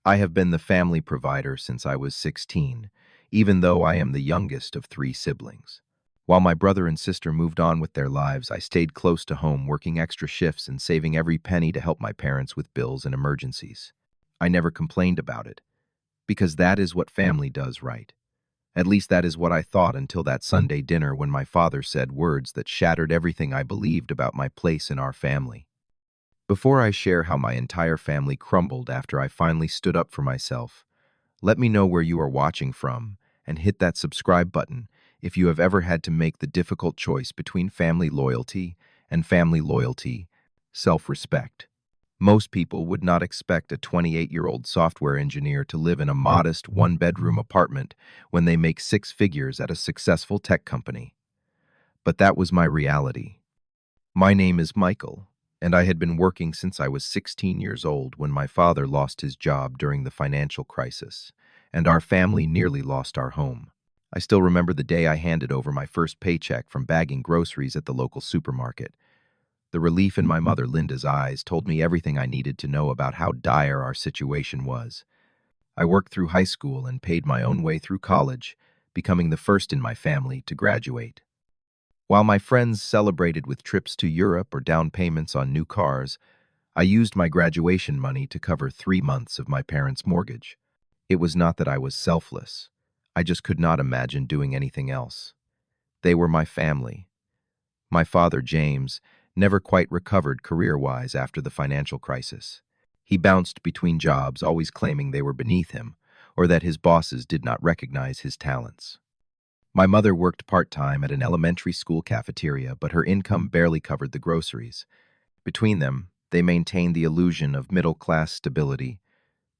I have been the family provider since I was 16, even though I am the youngest of three siblings. While my brother and sister moved on with their lives, I stayed close to home, working extra shifts and saving every penny to help my parents with bills and emergencies. I never complained about it, because that is what family does, right? At least that is what I thought until that Sunday dinner when my father said words that shattered everything I believed about my place in our family. Before I share how my entire family crumbled after I finally stood up for myself, let me know where you are watching from and hit that subscribe button if you have ever had to make the difficult choice between family loyalty, self-respect. Most people would not expect a 28-year-old software engineer to live in a modest one-bedroom apartment when they make six figures at a successful tech company. But that was my reality. My name is Michael, and I had been working since I was 16 years old when my father lost his job during the financial crisis, and our family nearly lost our home. I still remember the day I handed over my first paycheck from bagging groceries at the local supermarket. The relief in my mother Linda's eyes told me everything I needed to know about how dire our situation was. I worked through high school and paid my own way through college, becoming the first in my family to graduate. While my friends celebrated with trips to Europe or down payments on new cars, I used my graduation money to cover 3 months of my parents' mortgage. It was not that I was selfless. I just could not imagine doing anything else. They were my family. My father, James, never quite recovered career-wise after the financial crisis. He bounced between jobs, always claiming they were beneath him, or that his bosses did not recognize his talents. My mother worked part-time at an elementary school cafeteria, but her income barely covered the groceries. Between them, they maintained the illusion of middle-class stability,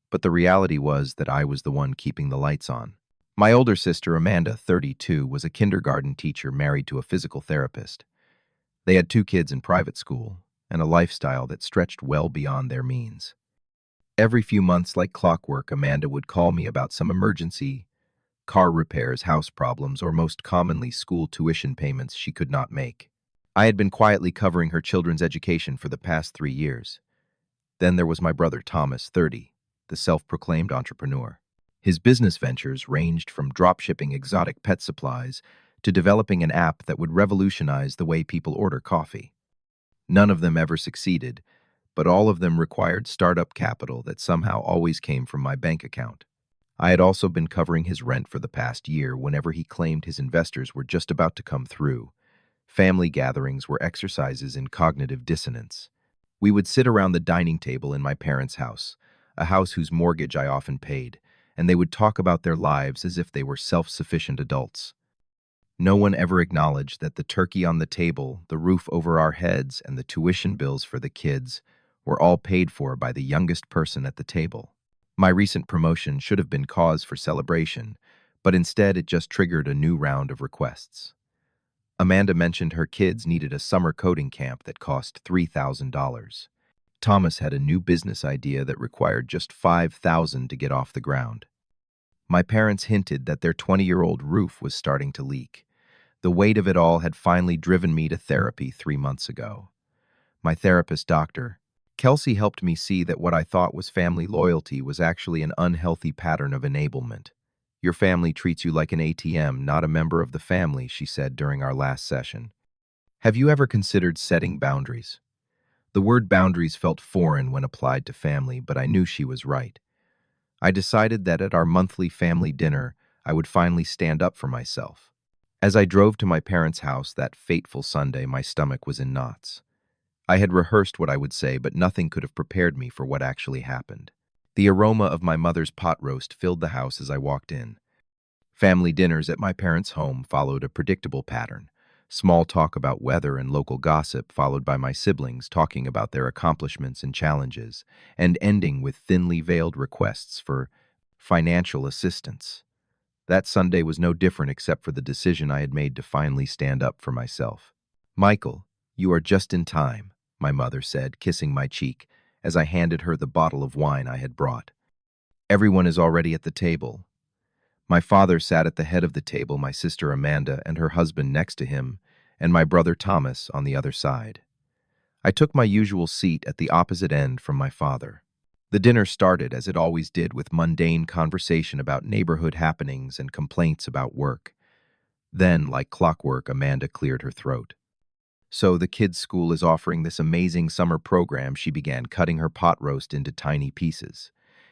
but the reality was that I was the one keeping the lights on. My older sister, Amanda, 32, was a kindergarten teacher married to a physical therapist. They had two kids in private school, and a lifestyle that stretched well beyond their means. Every few months, like clockwork, Amanda would call me about some emergency, car repairs, house problems, or most commonly school tuition payments she could not make. I had been quietly covering her children's education for the past 3 years. Then there was my brother Thomas, 30, the self-proclaimed entrepreneur. His business ventures ranged from drop-shipping exotic pet supplies to developing an app that would revolutionize the way people order coffee. None of them ever succeeded, but all of them required startup capital that somehow always came from my bank account. I had also been covering his rent for the past year whenever he claimed his investors were just about to come through. Family gatherings were exercises in cognitive dissonance. We would sit around the dining table in my parents' house, a house whose mortgage I often paid, and they would talk about their lives as if they were self-sufficient adults. No one ever acknowledged that the turkey on the table, the roof over our heads, and the tuition bills for the kids were all paid for by the youngest person at the table. My recent promotion should have been cause for celebration, but instead it just triggered a new round of requests. Amanda mentioned her kids needed a summer coding camp that cost $3,000. Thomas had a new business idea that required just $5,000 to get off the ground. My parents hinted that their 20-year-old roof was starting to leak. The weight of it all had finally driven me to therapy 3 months ago. My therapist, Dr. Kelsey, helped me see that what I thought was family loyalty was actually an unhealthy pattern of enablement. Your family treats you like an ATM, not a member of the family, she said during our last session. Have you ever considered setting boundaries? The word boundaries felt foreign when applied to family, but I knew she was right. I decided that at our monthly family dinner, I would finally stand up for myself. As I drove to my parents' house that fateful Sunday, my stomach was in knots. I had rehearsed what I would say, but nothing could have prepared me for what actually happened. The aroma of my mother's pot roast filled the house as I walked in. Family dinners at my parents' home followed a predictable pattern. Small talk about weather and local gossip, followed by my siblings talking about their accomplishments and challenges, and ending with thinly veiled requests for financial assistance. That Sunday was no different except for the decision I had made to finally stand up for myself. Michael, you are just in time, my mother said, kissing my cheek as I handed her the bottle of wine I had brought. Everyone is already at the table. My father sat at the head of the table, my sister Amanda and her husband next to him, and my brother Thomas on the other side. I took my usual seat at the opposite end from my father. The dinner started, as it always did, with mundane conversation about neighborhood happenings and complaints about work. Then, like clockwork, Amanda cleared her throat. So the kids' school is offering this amazing summer program. She began, cutting her pot roast into tiny pieces.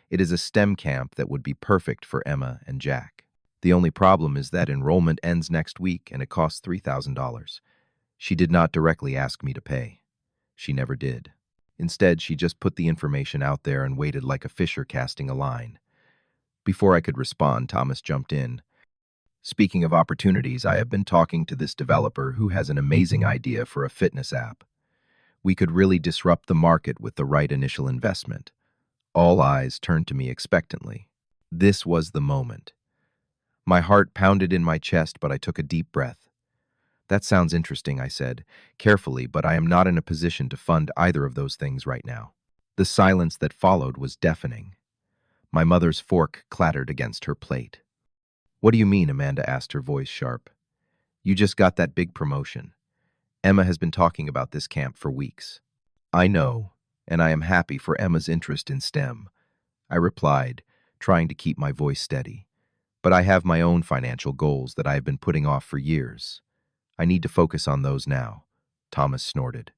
It is a STEM camp that would be perfect for Emma and Jack. The only problem is that enrollment ends next week and it costs $3,000. She did not directly ask me to pay. She never did. Instead, she just put the information out there and waited like a fisher casting a line. Before I could respond, Thomas jumped in. Speaking of opportunities, I have been talking to this developer who has an amazing idea for a fitness app. We could really disrupt the market with the right initial investment. All eyes turned to me expectantly. This was the moment. My heart pounded in my chest, but I took a deep breath. That sounds interesting, I said, carefully, but I am not in a position to fund either of those things right now. The silence that followed was deafening. My mother's fork clattered against her plate. What do you mean? Amanda asked, her voice sharp. You just got that big promotion. Emma has been talking about this camp for weeks. I know, and I am happy for Emma's interest in STEM, I replied, trying to keep my voice steady. But I have my own financial goals that I have been putting off for years. I need to focus on those now, Thomas snorted.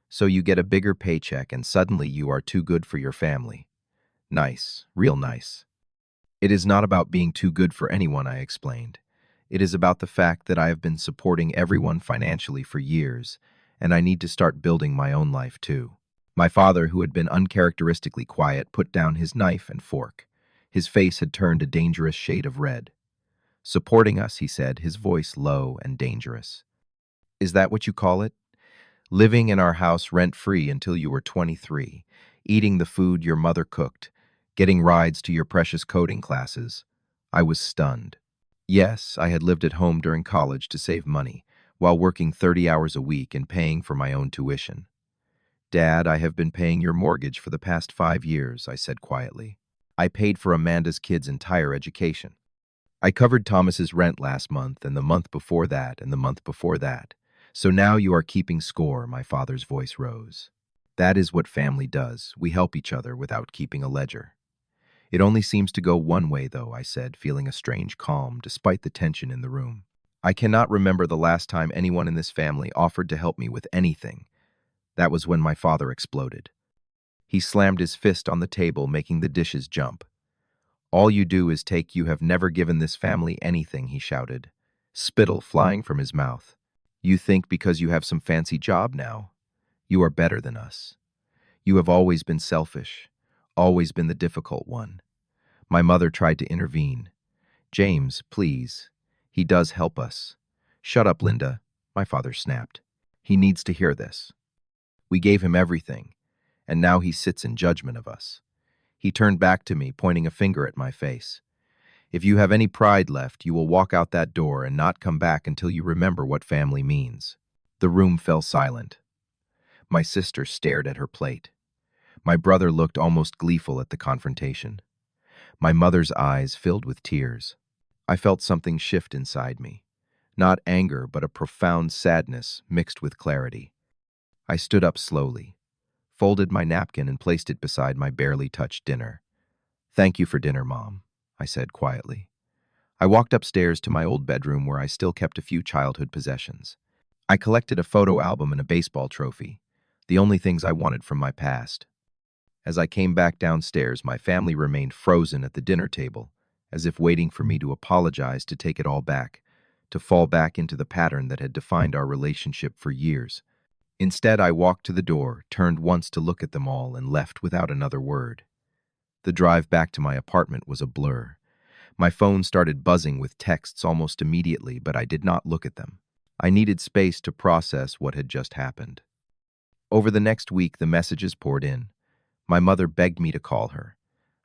So you get a bigger paycheck and suddenly you are too good for your family. Nice, real nice. It is not about being too good for anyone, I explained. It is about the fact that I have been supporting everyone financially for years, and I need to start building my own life too. My father, who had been uncharacteristically quiet, put down his knife and fork. His face had turned a dangerous shade of red. Supporting us, he said, his voice low and dangerous. Is that what you call it? Living in our house rent-free until you were 23, eating the food your mother cooked, getting rides to your precious coding classes. I was stunned. Yes, I had lived at home during college to save money, while working 30 hours a week and paying for my own tuition. Dad, I have been paying your mortgage for the past 5 years, I said quietly. I paid for Amanda's kids' entire education. I covered Thomas's rent last month, and the month before that, and the month before that. So now you are keeping score, my father's voice rose. That is what family does. We help each other without keeping a ledger. It only seems to go one way, though, I said, feeling a strange calm despite the tension in the room. I cannot remember the last time anyone in this family offered to help me with anything. That was when my father exploded. He slammed his fist on the table, making the dishes jump. All you do is take. You have never given this family anything, he shouted, spittle flying from his mouth. You think because you have some fancy job now, you are better than us. You have always been selfish, always been the difficult one. My mother tried to intervene. James, please. He does help us. Shut up, Linda, my father snapped. He needs to hear this. We gave him everything, and now he sits in judgment of us. He turned back to me, pointing a finger at my face. If you have any pride left, you will walk out that door and not come back until you remember what family means. The room fell silent. My sister stared at her plate. My brother looked almost gleeful at the confrontation. My mother's eyes filled with tears. I felt something shift inside me. Not anger, but a profound sadness mixed with clarity. I stood up slowly, folded my napkin and placed it beside my barely touched dinner. Thank you for dinner, Mom, I said quietly. I walked upstairs to my old bedroom where I still kept a few childhood possessions. I collected a photo album and a baseball trophy, the only things I wanted from my past. As I came back downstairs, my family remained frozen at the dinner table, as if waiting for me to apologize, to take it all back, to fall back into the pattern that had defined our relationship for years. Instead, I walked to the door, turned once to look at them all, and left without another word. The drive back to my apartment was a blur. My phone started buzzing with texts almost immediately, but I did not look at them. I needed space to process what had just happened. Over the next week, the messages poured in. My mother begged me to call her.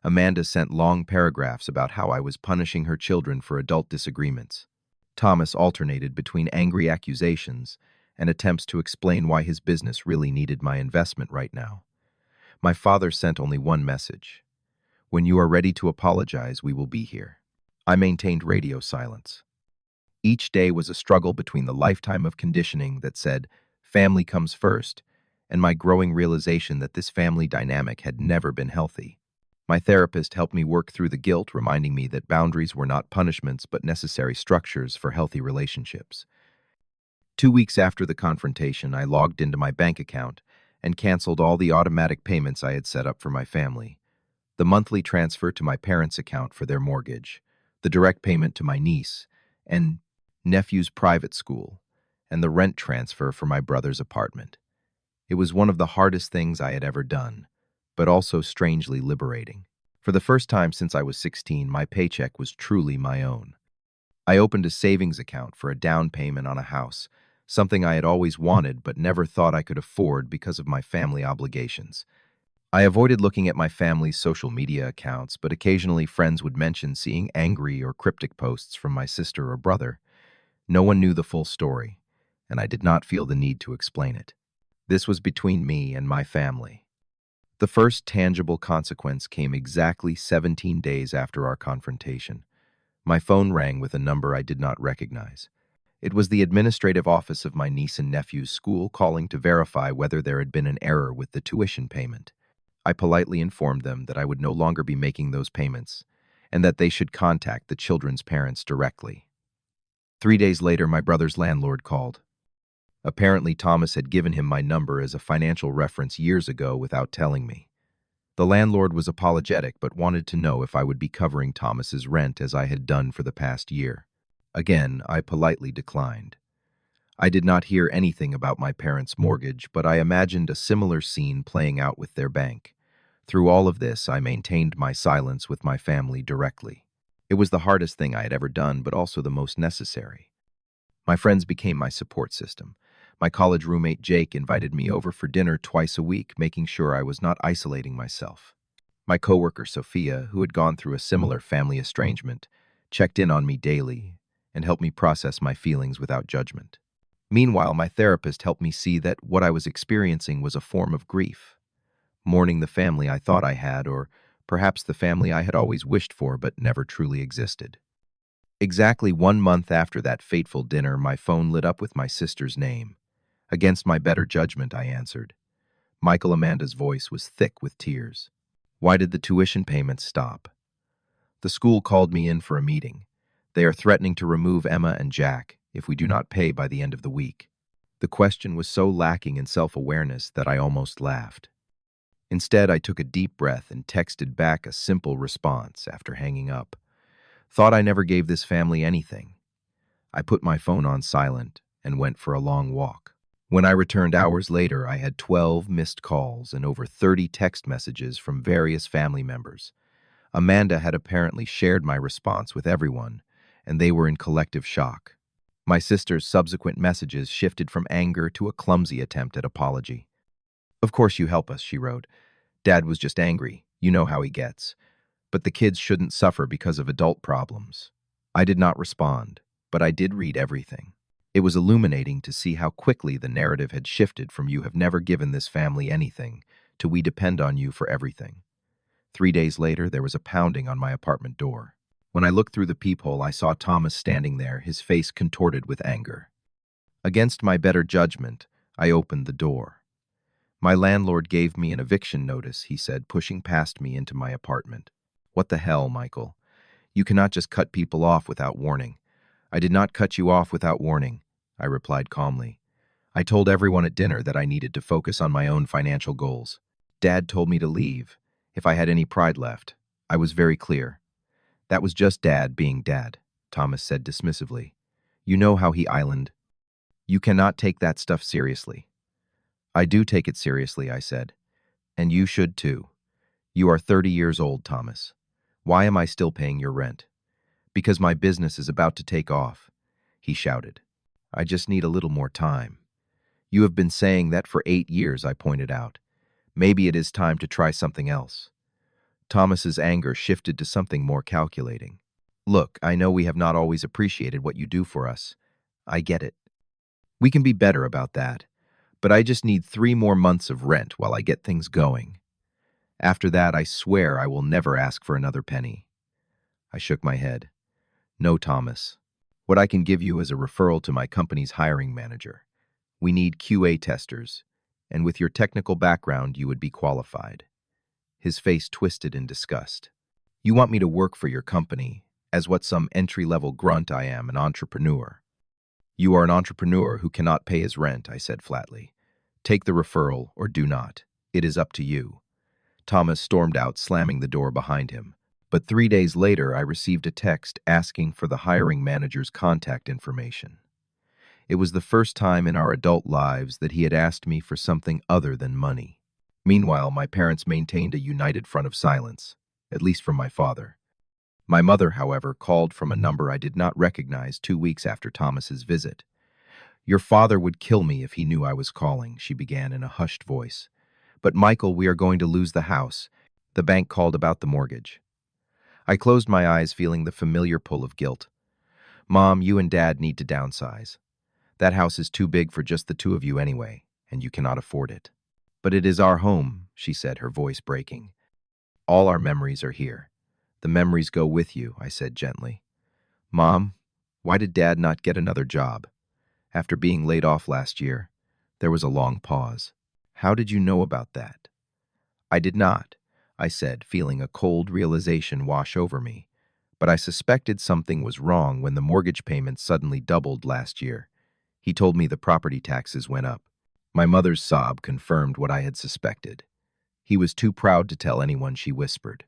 Amanda sent long paragraphs about how I was punishing her children for adult disagreements. Thomas alternated between angry accusations and attempts to explain why his business really needed my investment right now. My father sent only one message. When you are ready to apologize, we will be here. I maintained radio silence. Each day was a struggle between the lifetime of conditioning that said, family comes first, and my growing realization that this family dynamic had never been healthy. My therapist helped me work through the guilt, reminding me that boundaries were not punishments but necessary structures for healthy relationships. 2 weeks after the confrontation, I logged into my bank account and canceled all the automatic payments I had set up for my family: the monthly transfer to my parents' account for their mortgage, the direct payment to my niece and nephew's private school, and the rent transfer for my brother's apartment. It was one of the hardest things I had ever done, but also strangely liberating. For the first time since I was 16, my paycheck was truly my own. I opened a savings account for a down payment on a house, something I had always wanted but never thought I could afford because of my family obligations. I avoided looking at my family's social media accounts, but occasionally friends would mention seeing angry or cryptic posts from my sister or brother. No one knew the full story, and I did not feel the need to explain it. This was between me and my family. The first tangible consequence came exactly 17 days after our confrontation. My phone rang with a number I did not recognize. It was the administrative office of my niece and nephew's school calling to verify whether there had been an error with the tuition payment. I politely informed them that I would no longer be making those payments and that they should contact the children's parents directly. 3 days later, my brother's landlord called. Apparently, Thomas had given him my number as a financial reference years ago without telling me. The landlord was apologetic but wanted to know if I would be covering Thomas's rent as I had done for the past year. Again, I politely declined. I did not hear anything about my parents' mortgage, but I imagined a similar scene playing out with their bank. Through all of this, I maintained my silence with my family directly. It was the hardest thing I had ever done, but also the most necessary. My friends became my support system. My college roommate Jake invited me over for dinner twice a week, making sure I was not isolating myself. My coworker Sophia, who had gone through a similar family estrangement, checked in on me daily and helped me process my feelings without judgment. Meanwhile, my therapist helped me see that what I was experiencing was a form of grief, mourning the family I thought I had, or perhaps the family I had always wished for but never truly existed. Exactly 1 month after that fateful dinner, my phone lit up with my sister's name. Against my better judgment, I answered. Michael Amanda's voice was thick with tears. Why did the tuition payments stop? The school called me in for a meeting. They are threatening to remove Emma and Jack if we do not pay by the end of the week. The question was so lacking in self-awareness that I almost laughed. Instead, I took a deep breath and texted back a simple response after hanging up. Thought I never gave this family anything. I put my phone on silent and went for a long walk. When I returned hours later, I had 12 missed calls and over 30 text messages from various family members. Amanda had apparently shared my response with everyone, and they were in collective shock. My sister's subsequent messages shifted from anger to a clumsy attempt at apology. Of course you help us, she wrote. Dad was just angry. You know how he gets. But the kids shouldn't suffer because of adult problems. I did not respond, but I did read everything. It was illuminating to see how quickly the narrative had shifted from "you have never given this family anything" to "we depend on you for everything." 3 days later, there was a pounding on my apartment door. When I looked through the peephole, I saw Thomas standing there, his face contorted with anger. Against my better judgment, I opened the door. My landlord gave me an eviction notice, he said, pushing past me into my apartment. What the hell, Michael? You cannot just cut people off without warning. I did not cut you off without warning, I replied calmly. I told everyone at dinner that I needed to focus on my own financial goals. Dad told me to leave, if I had any pride left. I was very clear. That was just Dad being Dad, Thomas said dismissively. You know how he island. You cannot take that stuff seriously. I do take it seriously, I said. And you should too. You are 30 years old, Thomas. Why am I still paying your rent? Because my business is about to take off, he shouted. I just need a little more time. You have been saying that for 8 years, I pointed out. Maybe it is time to try something else. Thomas's anger shifted to something more calculating. Look, I know we have not always appreciated what you do for us. I get it. We can be better about that. But I just need 3 more months of rent while I get things going. After that, I swear I will never ask for another penny. I shook my head. No, Thomas. What I can give you is a referral to my company's hiring manager. We need QA testers, and with your technical background, you would be qualified." His face twisted in disgust. "You want me to work for your company, as what some entry-level grunt I am, an entrepreneur." "You are an entrepreneur who cannot pay his rent," I said flatly. "Take the referral or do not. It is up to you." Thomas stormed out, slamming the door behind him. But 3 days later, I received a text asking for the hiring manager's contact information. It was the first time in our adult lives that he had asked me for something other than money. Meanwhile, my parents maintained a united front of silence, at least from my father. My mother, however, called from a number I did not recognize 2 weeks after Thomas's visit. "Your father would kill me if he knew I was calling," she began in a hushed voice. "But Michael, we are going to lose the house. The bank called about the mortgage." I closed my eyes, feeling the familiar pull of guilt. "Mom, you and Dad need to downsize. That house is too big for just the two of you anyway, and you cannot afford it." "But it is our home," she said, her voice breaking. "All our memories are here. The memories go with you," I said gently. "Mom, why did Dad not get another job? After being laid off last year." There was a long pause. "How did you know about that?" "I did not," I said, feeling a cold realization wash over me. "But I suspected something was wrong when the mortgage payments suddenly doubled last year. He told me the property taxes went up." My mother's sob confirmed what I had suspected. "He was too proud to tell anyone," she whispered.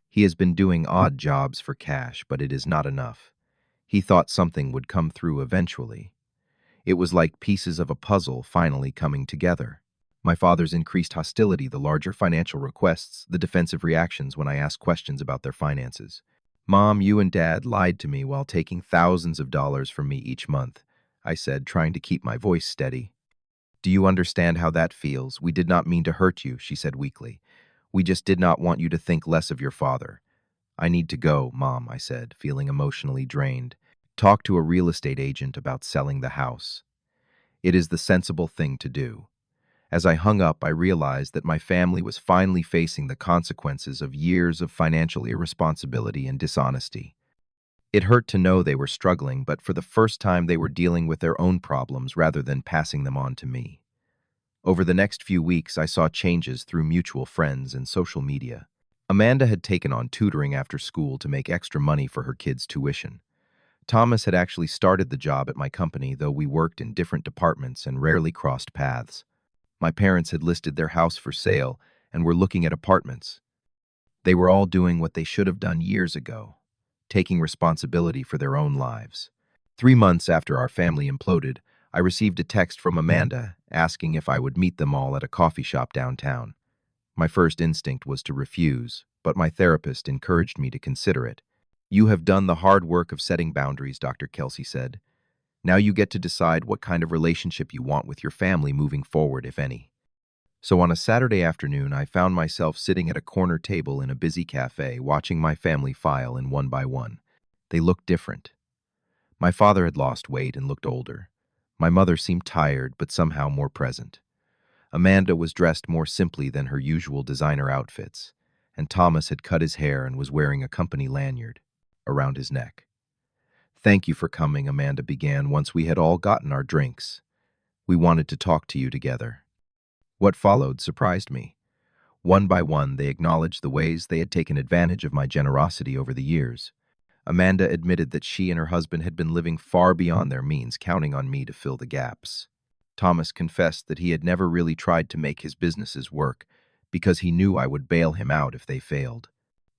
"He has been doing odd jobs for cash, but it is not enough. He thought something would come through eventually." It was like pieces of a puzzle finally coming together. My father's increased hostility, the larger financial requests, the defensive reactions when I asked questions about their finances. "Mom, you and Dad lied to me while taking thousands of dollars from me each month," I said, trying to keep my voice steady. "Do you understand how that feels? We did not mean to hurt you," she said weakly. "We just did not want you to think less of your father." "I need to go, Mom," I said, feeling emotionally drained. "Talk to a real estate agent about selling the house. It is the sensible thing to do." As I hung up, I realized that my family was finally facing the consequences of years of financial irresponsibility and dishonesty. It hurt to know they were struggling, but for the first time they were dealing with their own problems rather than passing them on to me. Over the next few weeks, I saw changes through mutual friends and social media. Amanda had taken on tutoring after school to make extra money for her kids' tuition. Thomas had actually started the job at my company, though we worked in different departments and rarely crossed paths. My parents had listed their house for sale and were looking at apartments. They were all doing what they should have done years ago, taking responsibility for their own lives. 3 months after our family imploded, I received a text from Amanda asking if I would meet them all at a coffee shop downtown. My first instinct was to refuse, but my therapist encouraged me to consider it. "You have done the hard work of setting boundaries," Dr. Kelsey said. "Now you get to decide what kind of relationship you want with your family moving forward, if any." So on a Saturday afternoon, I found myself sitting at a corner table in a busy cafe, watching my family file in one by one. They looked different. My father had lost weight and looked older. My mother seemed tired, but somehow more present. Amanda was dressed more simply than her usual designer outfits, and Thomas had cut his hair and was wearing a company lanyard around his neck. "Thank you for coming," Amanda began once we had all gotten our drinks. "We wanted to talk to you together." What followed surprised me. One by one, they acknowledged the ways they had taken advantage of my generosity over the years. Amanda admitted that she and her husband had been living far beyond their means, counting on me to fill the gaps. Thomas confessed that he had never really tried to make his businesses work because he knew I would bail him out if they failed.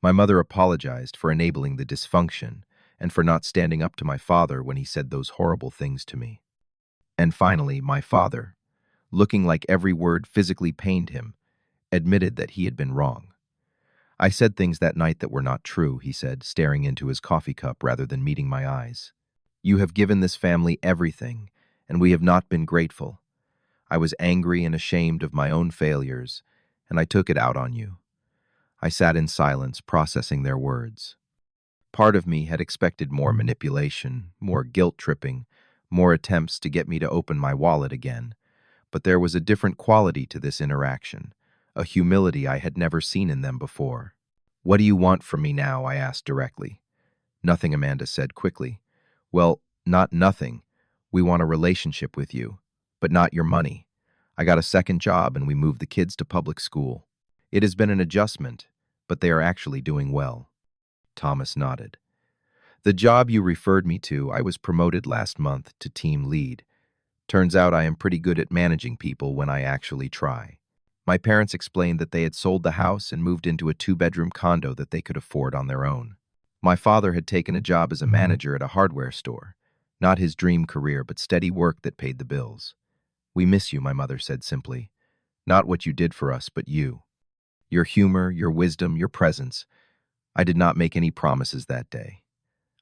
My mother apologized for enabling the dysfunction and for not standing up to my father when he said those horrible things to me. And finally, my father, looking like every word physically pained him, admitted that he had been wrong. "I said things that night that were not true," he said, staring into his coffee cup rather than meeting my eyes. "You have given this family everything, and we have not been grateful. I was angry and ashamed of my own failures, and I took it out on you." I sat in silence, processing their words. Part of me had expected more manipulation, more guilt-tripping, more attempts to get me to open my wallet again. But there was a different quality to this interaction, a humility I had never seen in them before. "What do you want from me now?" I asked directly. "Nothing," Amanda said quickly. "Well, not nothing. We want a relationship with you, but not your money. I got a second job and we moved the kids to public school. It has been an adjustment, but they are actually doing well. Thomas nodded. The job you referred me to, I was promoted last month to team lead. Turns out I am pretty good at managing people when I actually try. My parents explained that they had sold the house and moved into a two-bedroom condo that they could afford on their own. My father had taken a job as a manager at a hardware store. Not his dream career, but steady work that paid the bills. We miss you, my mother said simply. Not what you did for us, but you. Your humor, your wisdom, your presence. I did not make any promises that day.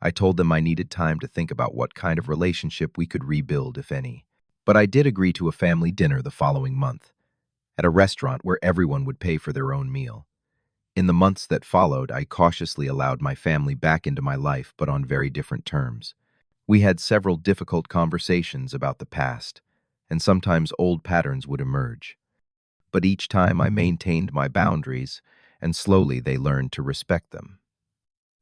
I told them I needed time to think about what kind of relationship we could rebuild, if any. But I did agree to a family dinner the following month, at a restaurant where everyone would pay for their own meal. In the months that followed, I cautiously allowed my family back into my life, but on very different terms. We had several difficult conversations about the past, and sometimes old patterns would emerge. But each time I maintained my boundaries, and slowly they learned to respect them.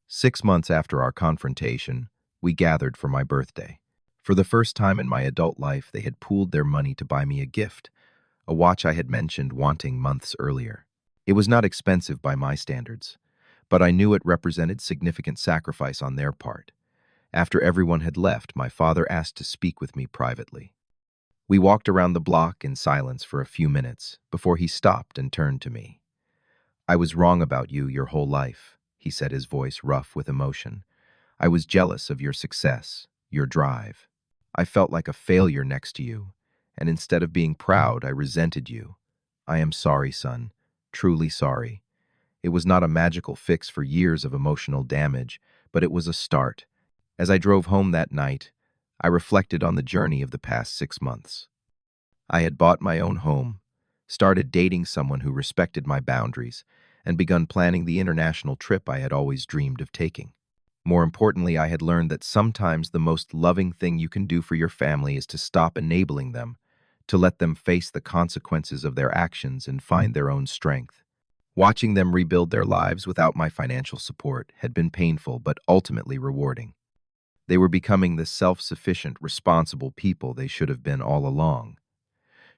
6 months after our confrontation, we gathered for my birthday. For the first time in my adult life, they had pooled their money to buy me a gift, a watch I had mentioned wanting months earlier. It was not expensive by my standards, but I knew it represented significant sacrifice on their part. After everyone had left, my father asked to speak with me privately. We walked around the block in silence for a few minutes before he stopped and turned to me. I was wrong about you your whole life, he said, his voice rough with emotion. I was jealous of your success, your drive. I felt like a failure next to you, and instead of being proud, I resented you. I am sorry, son, truly sorry. It was not a magical fix for years of emotional damage, but it was a start. As I drove home that night, I reflected on the journey of the past 6 months. I had bought my own home, started dating someone who respected my boundaries, and begun planning the international trip I had always dreamed of taking. More importantly, I had learned that sometimes the most loving thing you can do for your family is to stop enabling them, to let them face the consequences of their actions and find their own strength. Watching them rebuild their lives without my financial support had been painful but ultimately rewarding. They were becoming the self-sufficient, responsible people they should have been all along.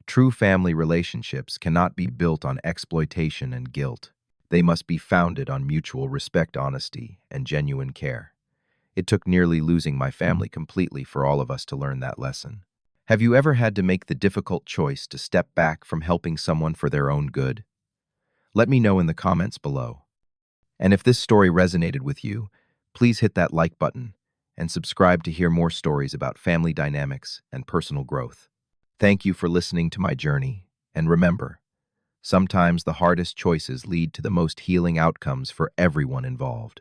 True family relationships cannot be built on exploitation and guilt. They must be founded on mutual respect, honesty, and genuine care. It took nearly losing my family completely for all of us to learn that lesson. Have you ever had to make the difficult choice to step back from helping someone for their own good? Let me know in the comments below. And if this story resonated with you, please hit that like button and subscribe to hear more stories about family dynamics and personal growth. Thank you for listening to my journey, and remember, sometimes the hardest choices lead to the most healing outcomes for everyone involved.